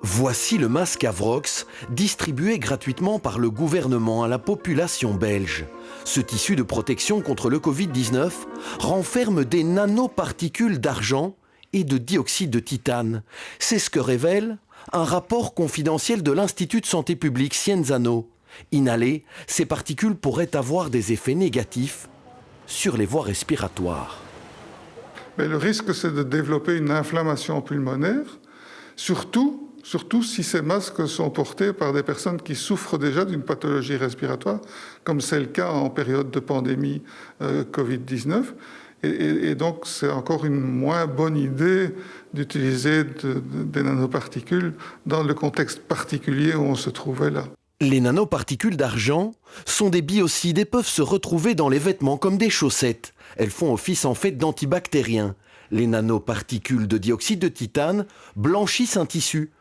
Voici le masque Avrox, distribué gratuitement par le gouvernement à la population belge. Ce tissu de protection contre le Covid-19 renferme des nanoparticules d'argent et de dioxyde de titane. C'est ce que révèle un rapport confidentiel de l'Institut de santé publique Scienzano. Inhalées, ces particules pourraient avoir des effets négatifs sur les voies respiratoires. Mais le risque, c'est de développer une inflammation pulmonaire, surtout si ces masques sont portés par des personnes qui souffrent déjà d'une pathologie respiratoire, comme c'est le cas en période de pandémie Covid-19. Et donc, c'est encore une moins bonne idée d'utiliser des nanoparticules dans le contexte particulier où on se trouvait là. Les nanoparticules d'argent sont des biocides et peuvent se retrouver dans les vêtements comme des chaussettes. Elles font office en fait d'antibactériens. Les nanoparticules de dioxyde de titane blanchissent un tissu.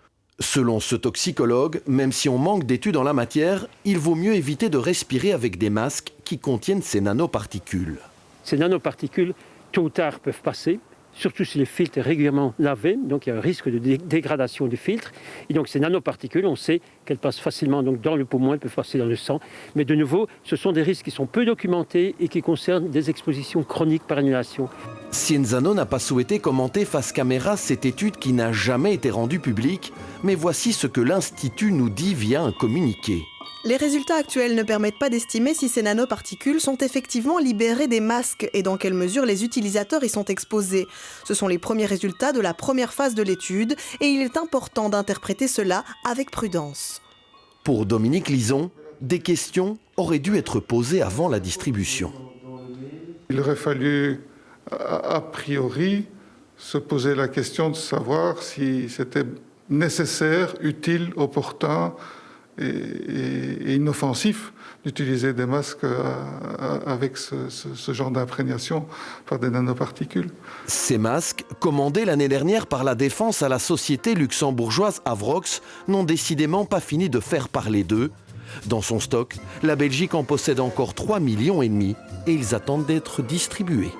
Selon ce toxicologue, même si on manque d'études en la matière, il vaut mieux éviter de respirer avec des masques qui contiennent ces nanoparticules. Ces nanoparticules, tôt ou tard, peuvent passer, surtout si le filtre est régulièrement lavé, donc il y a un risque de dégradation du filtre. Et donc ces nanoparticules, on sait qu'elles passent facilement donc dans le poumon, elles peuvent passer dans le sang. Mais de nouveau, ce sont des risques qui sont peu documentés et qui concernent des expositions chroniques par inhalation. Scienzano n'a pas souhaité commenter face caméra cette étude qui n'a jamais été rendue publique, mais voici ce que l'Institut nous dit via un communiqué. Les résultats actuels ne permettent pas d'estimer si ces nanoparticules sont effectivement libérées des masques et dans quelle mesure les utilisateurs y sont exposés. Ce sont les premiers résultats de la première phase de l'étude et il est important d'interpréter cela avec prudence. Pour Dominique Lison, des questions auraient dû être posées avant la distribution. Il aurait fallu, a priori, se poser la question de savoir si c'était nécessaire, utile, opportun et inoffensif d'utiliser des masques avec ce genre d'imprégnation par des nanoparticules. Ces masques, commandés l'année dernière par la Défense à la société luxembourgeoise Avrox, n'ont décidément pas fini de faire parler d'eux. Dans son stock, la Belgique en possède encore 3,5 millions et ils attendent d'être distribués.